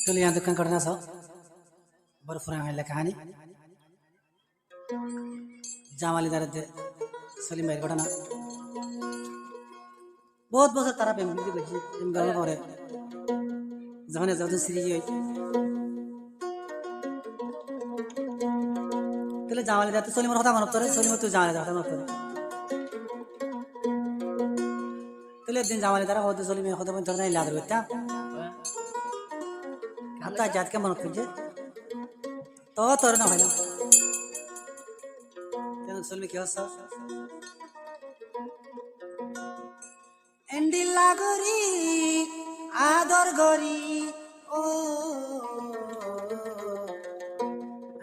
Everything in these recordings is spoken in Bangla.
तुला यहाँ दुकान करना सो बर्फ रहा है कहानी जामाली दार सलीम भाई घटना बहुत बছর তারা প্রেম কিন্তু বেশি প্রেম গল্প করে যখন যখন সিরিজ হই তাহলে জামালি দার সলিমের কথা মনে পড়ে সলিম তো জামালি দার কথা মনে পড়ে তাহলে দিন জামালি দার হতে সলিমের কথা মনে ধরে নাই লাগার বেটা হাতা জাত কে মনে পড়ছে তো তোর না ভাই কেন সলিম কি হচ্ছে এন্ডিলা গরি আদর গরি ও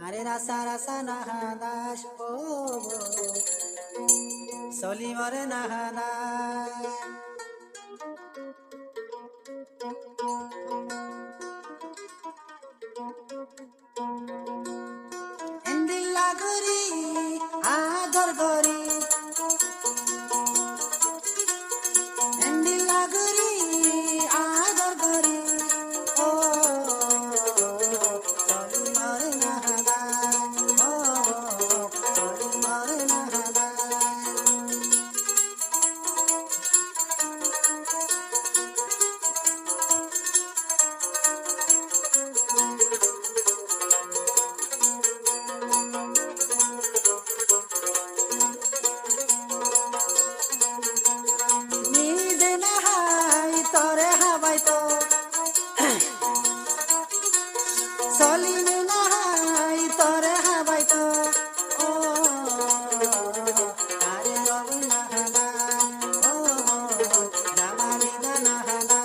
আরে রাসা রাসা নাহাদাস ও সলিমরে নাহাদাস এন্ডিলা গরি আদর গরি সলিম নাহাই তোরে হাবাই তো ও আরে রব নাহাদা ও জামালি দা নাহাদা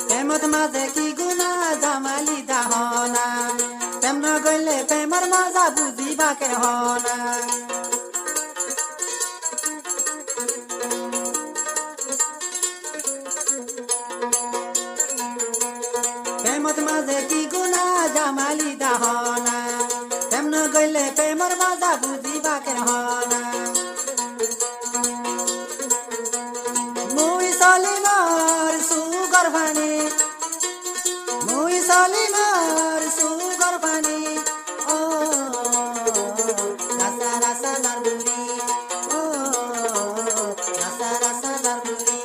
প্রেমত মাঝে কি গুণা জামালি দাহনা প্রেম ন গইলে প্রেমর মজা বুঝিবা কে হনা প্রেমত মাঝে কি গুণা জামালি দাহনা প্রেম ন গইলে প্রেমর মজা বুঝিবা কে হনা মুই সলিমর সুগর ভানি মুই সলিমর সুগর ভানি ও রাসা রাসা দারুরি ও রাসা রাসা দারুরি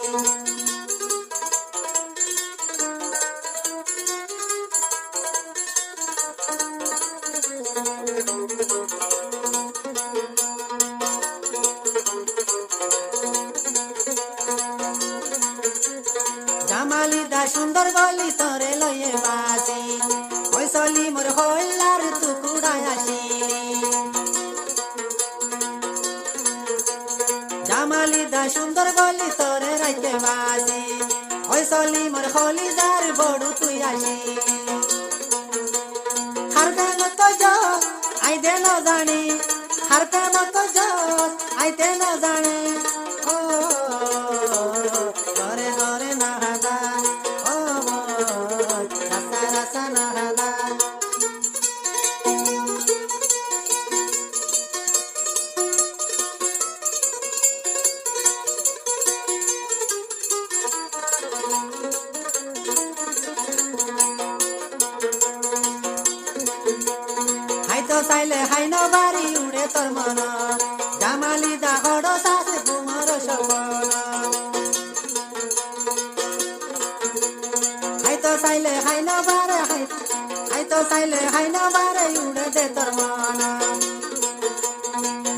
জামালি দা সুন্দর গলি তরে লয়ে বাসি ওই সলিমর হইলার টুকুড়া আসিলি জামালি দা সুন্দর গলি তরে রাইতে বাসি ওই সলিমর হলি যার বড় তুই আসিলি হার মত জস আইতে ন জানি হার মত জস আইতে ন জানি ও ধরে ধরে নাহাদা ও রাসা রাসা নাহাদা হাইতো চাইলে হাই ন বাড়ি উড়ে তোর মন জামালি দা হড় শাসে কুমর সপন হাইতো চাইলে হাই ন বারে হাইতো চাইলে হাই ন বারে উড়ে দে তোর মন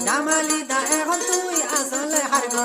জামালি দা এখন তুই আসলে হারব